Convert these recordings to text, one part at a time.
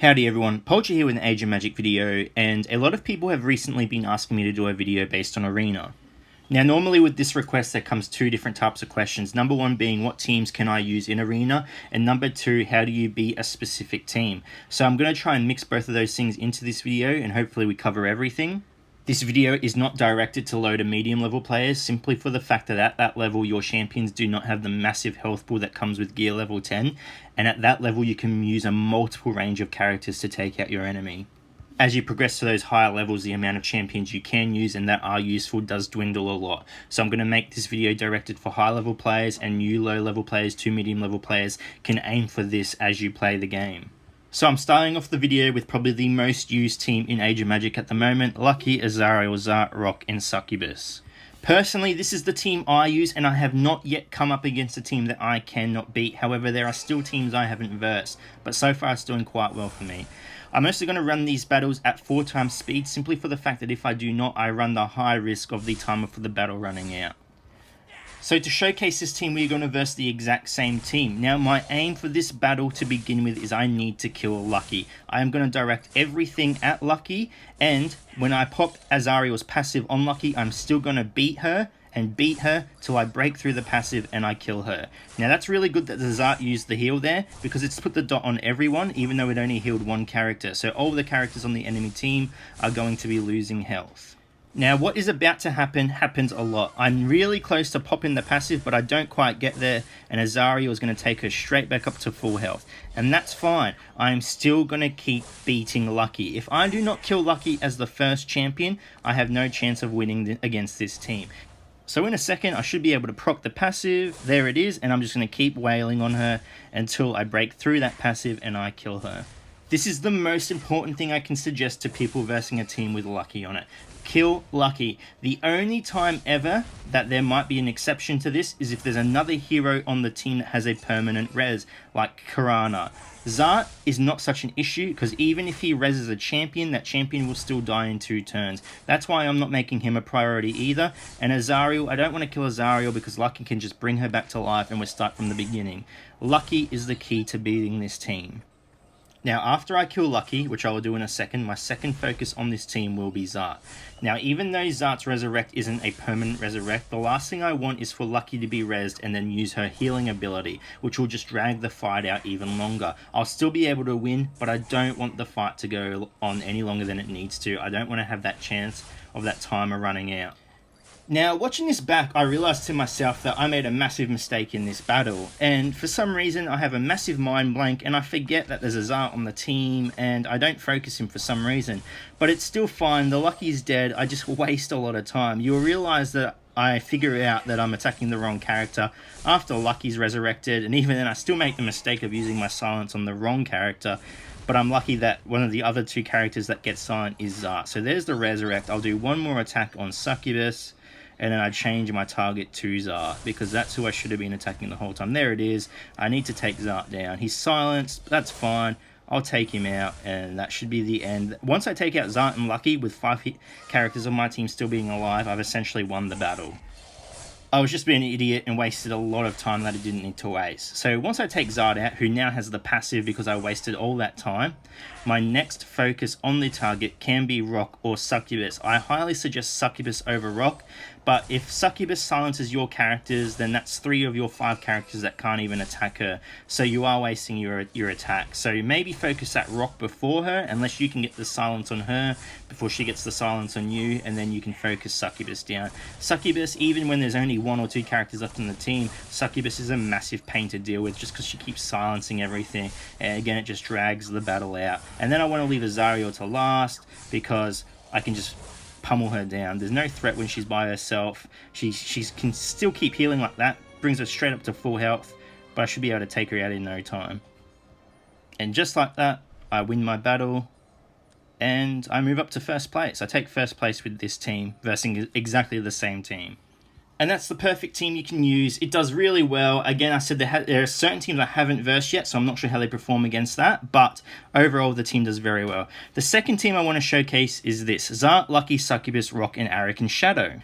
Howdy everyone, Poultry here with an Age of Magic video, and a lot of people have recently been asking me to do a video based on Arena. Now normally with this request there comes two different types of questions. Number one being what teams can I use in Arena, and number two, how do you beat a specific team? So I'm going to try and mix both of those things into this video and hopefully we cover everything. This video is not directed to low to medium level players, simply for the fact that at that level your champions do not have the massive health pool that comes with gear level 10, and at that level you can use a multiple range of characters to take out your enemy. As you progress to those higher levels, the amount of champions you can use and that are useful does dwindle a lot. So I'm going to make this video directed for high level players, and you low level players to medium level players can aim for this as you play the game. So I'm starting off the video with probably the most used team in Age of Magic at the moment, Lucky, Azariel, Zart, Rock and Succubus. Personally, this is the team I use, and I have not yet come up against a team that I cannot beat. However, there are still teams I haven't versed, but so far it's doing quite well for me. I'm mostly going to run these battles at 4 times speed, simply for the fact that if I do not, I run the high risk of the timer for the battle running out. So to showcase this team, we're going to verse the exact same team. Now my aim for this battle to begin with is I need to kill Lucky. I am going to direct everything at Lucky, and when I pop Azariel's passive on Lucky, I'm still going to beat her till I break through the passive and I kill her. Now that's really good that the Zart used the heal there, because it's put the dot on everyone even though it only healed one character. So all the characters on the enemy team are going to be losing health. Now what is about to happen happens a lot. I'm really close to popping the passive, but I don't quite get there, and Azariel is going to take her straight back up to full health. And that's fine. I'm still going to keep beating Lucky. If I do not kill Lucky as the first champion, I have no chance of winning against this team. So in a second I should be able to proc the passive. There it is, and I'm just going to keep wailing on her until I break through that passive and I kill her. This is the most important thing I can suggest to people versing a team with Lucky on it. Kill Lucky. The only time ever that there might be an exception to this is if there's another hero on the team that has a permanent res, like Karana. Zart is not such an issue, because even if he reses a champion, that champion will still die in 2 turns. That's why I'm not making him a priority either. And Azariel, I don't want to kill Azariel because Lucky can just bring her back to life and we'll start from the beginning. Lucky is the key to beating this team. Now after I kill Lucky, which I will do in a second, my second focus on this team will be Zart. Now even though Zart's resurrect isn't a permanent resurrect, the last thing I want is for Lucky to be rezzed and then use her healing ability, which will just drag the fight out even longer. I'll still be able to win, but I don't want the fight to go on any longer than it needs to. I don't want to have that chance of that timer running out. Now, watching this back, I realised to myself that I made a massive mistake in this battle, and for some reason I have a massive mind blank and I forget that there's a Zart on the team and I don't focus him for some reason. But it's still fine, the Lucky is dead, I just waste a lot of time. You'll realise that I figure out that I'm attacking the wrong character after Lucky's resurrected, and even then I still make the mistake of using my silence on the wrong character. But I'm lucky that one of the other 2 characters that get silent is Zart. So there's the resurrect. I'll do one more attack on Succubus, and then I change my target to Zart, because that's who I should have been attacking the whole time. There it is. I need to take Zart down. He's silenced, that's fine. I'll take him out, and that should be the end. Once I take out Zart and Lucky, with 5 characters on my team still being alive, I've essentially won the battle. I was just being an idiot and wasted a lot of time that I didn't need to waste. So once I take Zart out, who now has the passive because I wasted all that time, my next focus on the target can be Rock or Succubus. I highly suggest Succubus over Rock, but if Succubus silences your characters, then that's 3 of your 5 characters that can't even attack her, so you are wasting your attack. So maybe focus at Rock before her, unless you can get the silence on her before she gets the silence on you, and then you can focus Succubus down. Succubus, even when there's only 1 or 2 characters left in the team, Succubus is a massive pain to deal with just because she keeps silencing everything, and again it just drags the battle out. And then I want to leave Azariel to last, because I can just pummel her down. There's no threat when she's by herself. She can still keep healing like that, brings her straight up to full health, but I should be able to take her out in no time. And just like that, I win my battle, and I move up to first place. I take first place with this team, versing exactly the same team. And that's the perfect team you can use. It does really well. Again, I said there are certain teams I haven't versed yet, so I'm not sure how they perform against that, but overall the team does very well. The second team I want to showcase is this: Zart, Lucky, Succubus, Rock, and Arrack and Shadow.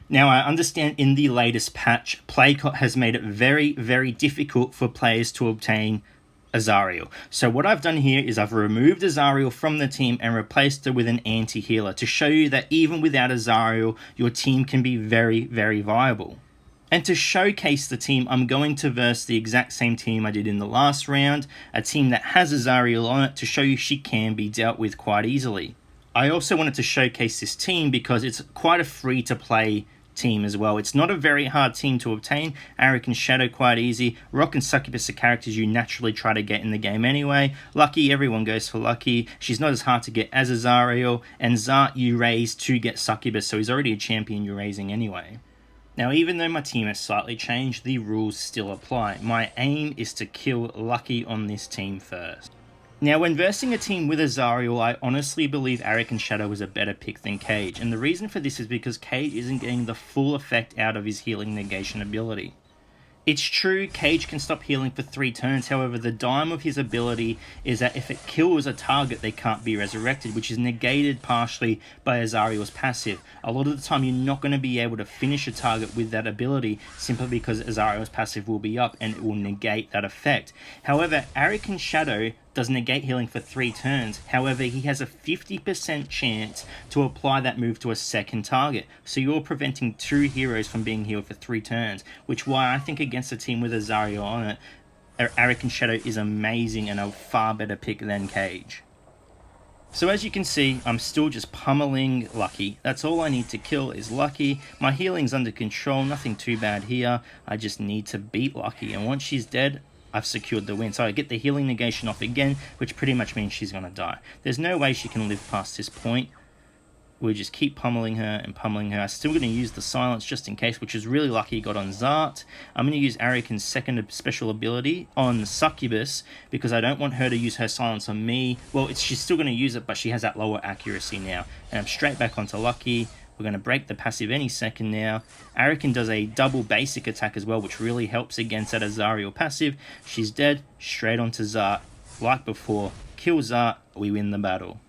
Now, I understand in the latest patch, Playcott has made it very, very difficult for players to obtain Azariel. So what I've done here is I've removed Azariel from the team and replaced her with an anti-healer to show you that even without Azariel, your team can be very, very viable. And to showcase the team, I'm going to verse the exact same team I did in the last round, a team that has Azariel on it to show you she can be dealt with quite easily. I also wanted to showcase this team because it's quite a free-to-play team as well. It's not a very hard team to obtain. Arik and Shadow quite easy. Rock and Succubus are characters you naturally try to get in the game anyway. Lucky, everyone goes for Lucky. She's not as hard to get as Azariel. And Zart you raise to get Succubus, so he's already a champion you're raising anyway. Now, even though my team has slightly changed, the rules still apply. My aim is to kill Lucky on this team first. Now, when versing a team with Azariel, I honestly believe Arik and Shadow was a better pick than Cage, and the reason for this is because Cage isn't getting the full effect out of his healing negation ability. It's true, Cage can stop healing for 3 turns, however the dime of his ability is that if it kills a target, they can't be resurrected, which is negated partially by Azariel's passive. A lot of the time you're not going to be able to finish a target with that ability simply because Azariel's passive will be up and it will negate that effect. However, Arik and Shadow does negate healing for 3 turns. However, he has a 50% chance to apply that move to a second target. So you're preventing 2 heroes from being healed for 3 turns, which why I think against a team with Azariel on it, Arik and Shadow is amazing and a far better pick than Cage. So as you can see, I'm still just pummeling Lucky. That's all I need to kill is Lucky. My healing's under control, nothing too bad here. I just need to beat Lucky, and once she's dead, I've secured the win. So I get the healing negation off again, which pretty much means she's going to die. There's no way she can live past this point. We'll just keep pummeling her and pummeling her. I'm still going to use the silence just in case, which is really lucky got on Zart. I'm going to use Arikan's second special ability on Succubus because I don't want her to use her silence on me. Well, she's still going to use it, but she has that lower accuracy now. And I'm straight back onto Lucky. We're going to break the passive any second now. Arikan does a double basic attack as well, which really helps against that Azariel passive. She's dead, straight onto Zart. Like before, kill Zart, we win the battle.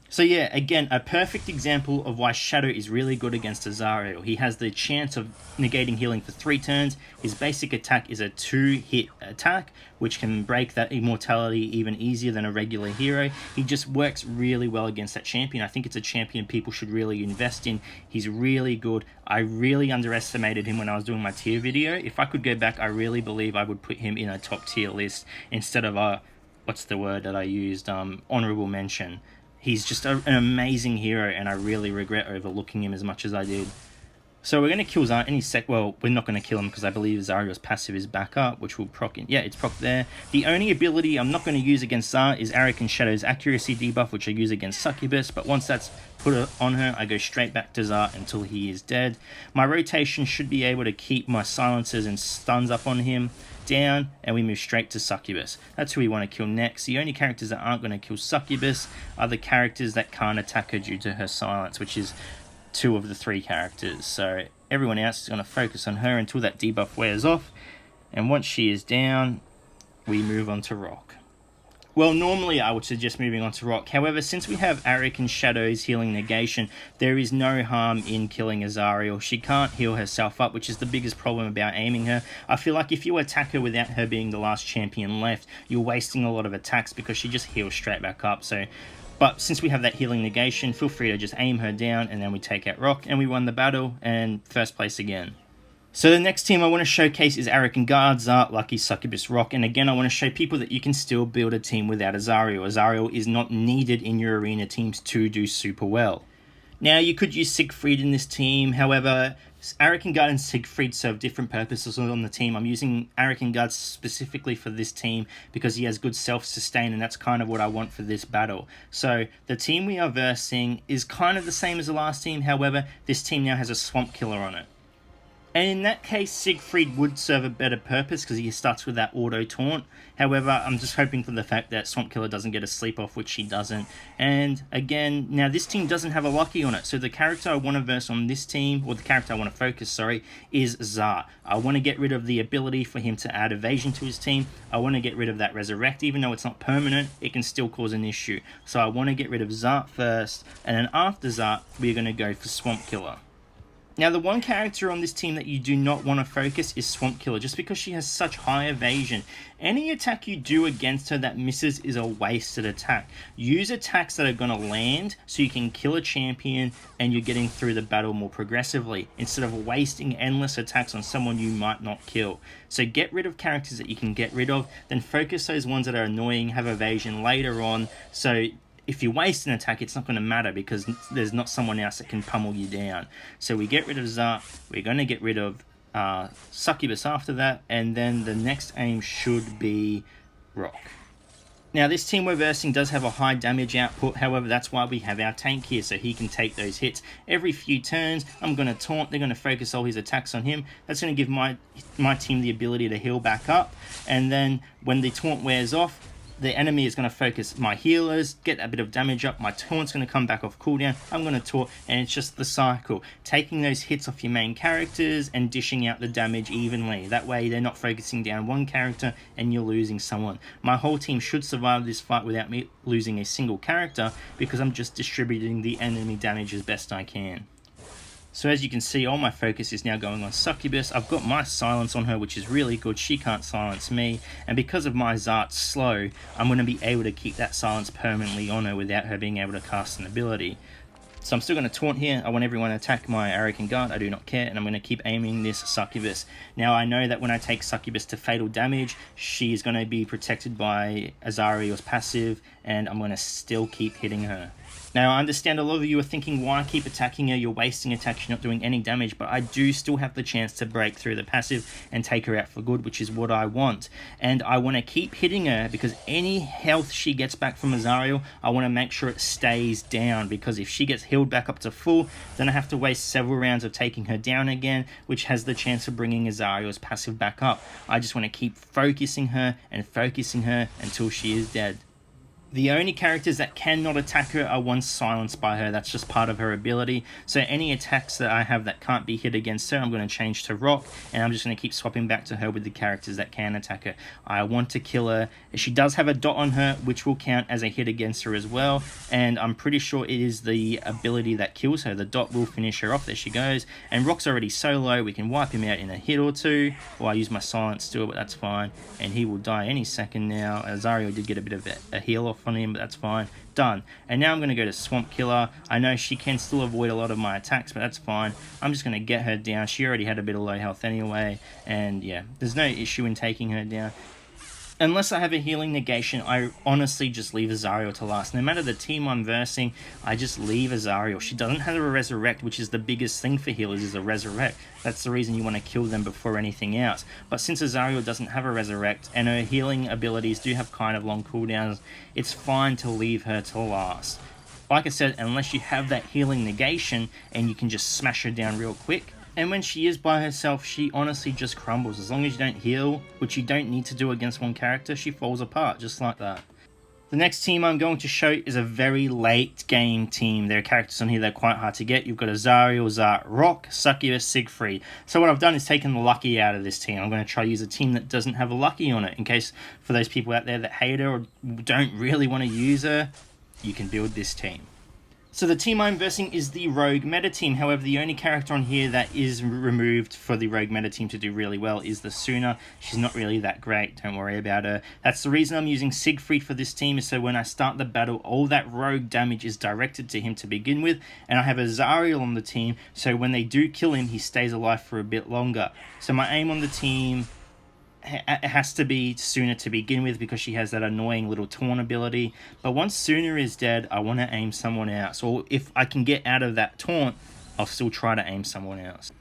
So yeah, again, a perfect example of why Shadow is really good against Azariel. He has the chance of negating healing for 3 turns. His basic attack is a 2-hit attack, which can break that immortality even easier than a regular hero. He just works really well against that champion. I think it's a champion people should really invest in. He's really good. I really underestimated him when I was doing my tier video. If I could go back, I really believe I would put him in a top tier list instead of a, what's the word that I used, honorable mention. He's just an amazing hero, and I really regret overlooking him as much as I did. So we're going to kill Zart any sec. Well, we're not going to kill him because I believe Zariel's passive is back up, which will proc in. Yeah, it's proc there. The only ability I'm not going to use against Zart is Arik and Shadow's accuracy debuff, which I use against Succubus. But once that's put on her, I go straight back to Zart until he is dead. My rotation should be able to keep my silences and stuns up on him down, and we move straight to Succubus. That's who we want to kill next. The only characters that aren't going to kill Succubus are the characters that can't attack her due to her silence, which is 2 of the 3 characters. So everyone else is going to focus on her until that debuff wears off, and once she is down, we move on to Rock. Well, normally I would suggest moving on to Rock. However, since we have Arik and Shadow's healing negation, there is no harm in killing Azariel. She can't heal herself up, which is the biggest problem about aiming her. I feel like if you attack her without her being the last champion left, you're wasting a lot of attacks because she just heals straight back up. But since we have that healing negation, feel free to just aim her down, and then we take out Rock, and we won the battle, and first place again. So the next team I want to showcase is Arik and Guard, Zart, Lucky, Succubus, Rock. And again, I want to show people that you can still build a team without Azariel. Azariel is not needed in your arena teams to do super well. Now, you could use Siegfried in this team. However, Arik and Guard and Siegfried serve different purposes on the team. I'm using Arik and Guard specifically for this team because he has good self-sustain, and that's kind of what I want for this battle. So the team we are versing is kind of the same as the last team. However, this team now has a Swamp Killer on it. And in that case, Siegfried would serve a better purpose because he starts with that auto taunt. However, I'm just hoping for the fact that Swamp Killer doesn't get a sleep off, which he doesn't. And again, now this team doesn't have a Lucky on it. So the character I want to verse on this team, or the character I want to focus, sorry, is Zart. I want to get rid of the ability for him to add evasion to his team. I want to get rid of that resurrect. Even though it's not permanent, it can still cause an issue. So I want to get rid of Zart first. And then after Zart, we're going to go for Swamp Killer. Now, the one character on this team that you do not want to focus is Swamp Killer, just because she has such high evasion. Any attack you do against her that misses is a wasted attack. Use attacks that are going to land so you can kill a champion and you're getting through the battle more progressively, instead of wasting endless attacks on someone you might not kill. So get rid of characters that you can get rid of, then focus those ones that are annoying, have evasion later on, so if you waste an attack, it's not going to matter because there's not someone else that can pummel you down. So we get rid of Zart, we're going to get rid of Succubus after that, and then the next aim should be Rock. Now, this team we're versing does have a high damage output, however, that's why we have our tank here, so he can take those hits. Every few turns, I'm going to taunt, they're going to focus all his attacks on him. That's going to give my team the ability to heal back up, and then when the taunt wears off, the enemy is going to focus my healers, get a bit of damage up, my taunt's going to come back off cooldown, I'm going to taunt, and it's just the cycle. Taking those hits off your main characters and dishing out the damage evenly. That way they're not focusing down one character and you're losing someone. My whole team should survive this fight without me losing a single character because I'm just distributing the enemy damage as best I can. So as you can see, all my focus is now going on Succubus. I've got my silence on her, which is really good. She can't silence me. And because of my Zart's slow, I'm going to be able to keep that silence permanently on her without her being able to cast an ability. So I'm still going to taunt here. I want everyone to attack my Arrogant Guard. I do not care. And I'm going to keep aiming this Succubus. Now I know that when I take Succubus to fatal damage, she is going to be protected by Azariel's passive. And I'm going to still keep hitting her. Now, I understand a lot of you are thinking, why keep attacking her? You're wasting attacks, you're not doing any damage, but I do still have the chance to break through the passive and take her out for good, which is what I want. And I want to keep hitting her because any health she gets back from Azariel, I want to make sure it stays down, because if she gets healed back up to full, then I have to waste several rounds of taking her down again, which has the chance of bringing Azariel's passive back up. I just want to keep focusing her until she is dead. The only characters that cannot attack her are once silenced by her. That's just part of her ability. So any attacks that I have that can't be hit against her, I'm going to change to Rock, and I'm just going to keep swapping back to her with the characters that can attack her. I want to kill her. She does have a dot on her, which will count as a hit against her as well, and I'm pretty sure it is the ability that kills her. The dot will finish her off. There she goes. And Rock's already so low, we can wipe him out in a hit or two. Well, I use my silence still, but that's fine. And he will die any second now. Azariel did get a bit of a heal off on him, but that's fine. Done. And now I'm going to go to Swamp Killer. I know she can still avoid a lot of my attacks, but that's fine. I'm just going to get her down. She already had a bit of low health anyway, and yeah, there's no issue in taking her down. Unless I have a healing negation, I honestly just leave Azariel to last. No matter the team I'm versing, I just leave Azariel. She doesn't have a resurrect, which is the biggest thing for healers, is a resurrect. That's the reason you want to kill them before anything else. But since Azariel doesn't have a resurrect, and her healing abilities do have kind of long cooldowns, it's fine to leave her to last. Like I said, unless you have that healing negation, and you can just smash her down real quick. And when she is by herself, she honestly just crumbles. As long as you don't heal, which you don't need to do against one character, she falls apart, just like that. The next team I'm going to show is a very late game team. There are characters on here that are quite hard to get. You've got Azariel, Zart, Rock, Succubus, Siegfried. So what I've done is taken the lucky out of this team. I'm going to try to use a team that doesn't have a lucky on it. In case, for those people out there that hate her or don't really want to use her, you can build this team. So the team I'm versing is the Rogue meta team. However, the only character on here that is removed for the Rogue meta team to do really well is the Suna. She's not really that great. Don't worry about her. That's the reason I'm using Siegfried for this team, is so when I start the battle, all that rogue damage is directed to him to begin with. And I have Azariel on the team, so when they do kill him, he stays alive for a bit longer. So my aim on the team, it has to be Suna to begin with, because she has that annoying little taunt ability. But once Suna is dead, I want to aim someone else. Or if I can get out of that taunt, I'll still try to aim someone else.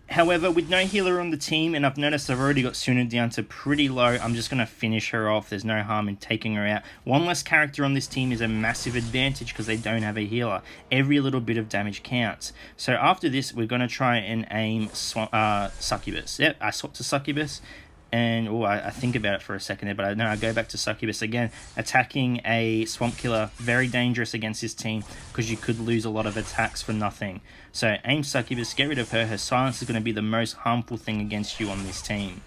However, with no healer on the team, and I've noticed I've already got Suna down to pretty low, I'm just going to finish her off. There's no harm in taking her out. One less character on this team is a massive advantage because they don't have a healer. Every little bit of damage counts. So after this, we're going to try and aim Succubus. Yep, I swapped to Succubus. And I think about it for a second there, but I go back to Succubus again. Attacking a Swamp Killer, very dangerous against this team because you could lose a lot of attacks for nothing. So aim Succubus, get rid of her. Her silence is going to be the most harmful thing against you on this team.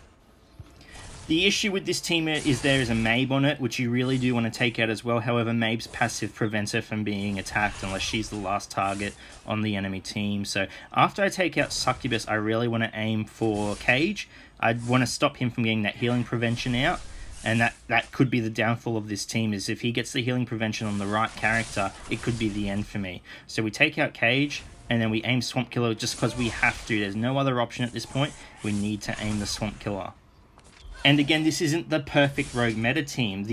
The issue with this team is there is a Mabe on it, which you really do want to take out as well. However, Mabe's passive prevents her from being attacked unless she's the last target on the enemy team. So after I take out Succubus, I really want to aim for Cage. I want to stop him from getting that healing prevention out. And that could be the downfall of this team, is if he gets the healing prevention on the right character, it could be the end for me. So we take out Cage, and then we aim Swamp Killer just because we have to. There's no other option at this point. We need to aim the Swamp Killer. And again, this isn't the perfect rogue meta team.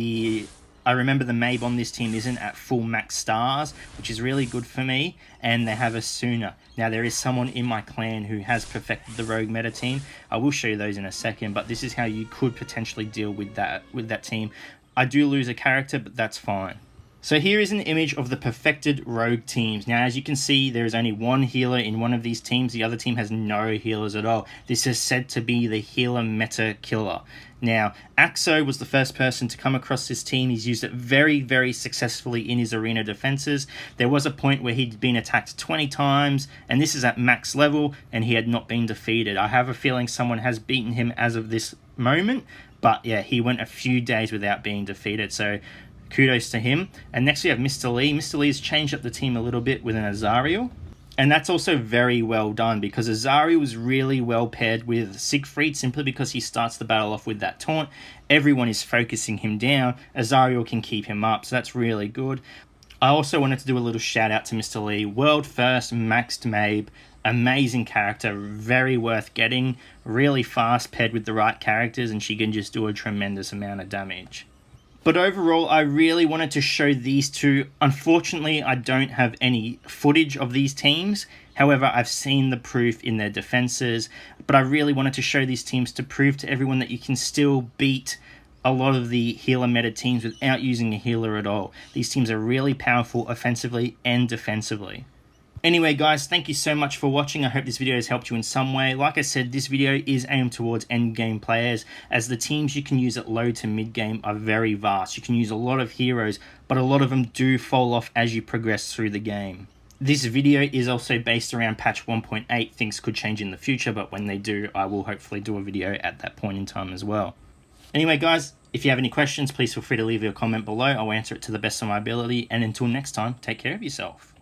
I remember the Mabe on this team isn't at full max stars, which is really good for me, and they have a Sooner. Now, there is someone in my clan who has perfected the rogue meta team. I will show you those in a second, but this is how you could potentially deal with that team. I do lose a character, but that's fine. So here is an image of the perfected rogue teams. Now, as you can see, there is only one healer in one of these teams. The other team has no healers at all. This is said to be the healer meta killer. Now, Axo was the first person to come across this team. He's used it very, very successfully in his arena defenses. There was a point where he'd been attacked 20 times, and this is at max level, and he had not been defeated. I have a feeling someone has beaten him as of this moment, but yeah, he went a few days without being defeated. So kudos to him. And next we have Mr. Lee. Mr. Lee has changed up the team a little bit with an Azariel. And that's also very well done, because Azariel was really well paired with Siegfried, simply because he starts the battle off with that taunt. Everyone is focusing him down. Azariel can keep him up, so that's really good. I also wanted to do a little shout out to Mr. Lee. World first maxed Mabe. Amazing character, very worth getting. Really fast paired with the right characters, and she can just do a tremendous amount of damage. But overall, I really wanted to show these two. Unfortunately, I don't have any footage of these teams. However, I've seen the proof in their defenses. But I really wanted to show these teams to prove to everyone that you can still beat a lot of the healer meta teams without using a healer at all. These teams are really powerful offensively and defensively. Anyway, guys, thank you so much for watching. I hope this video has helped you in some way. Like I said, this video is aimed towards endgame players, as the teams you can use at low to mid game are very vast. You can use a lot of heroes, but a lot of them do fall off as you progress through the game. This video is also based around patch 1.8. Things could change in the future, but when they do, I will hopefully do a video at that point in time as well. Anyway, guys, if you have any questions, please feel free to leave your comment below. I'll answer it to the best of my ability. And until next time, take care of yourself.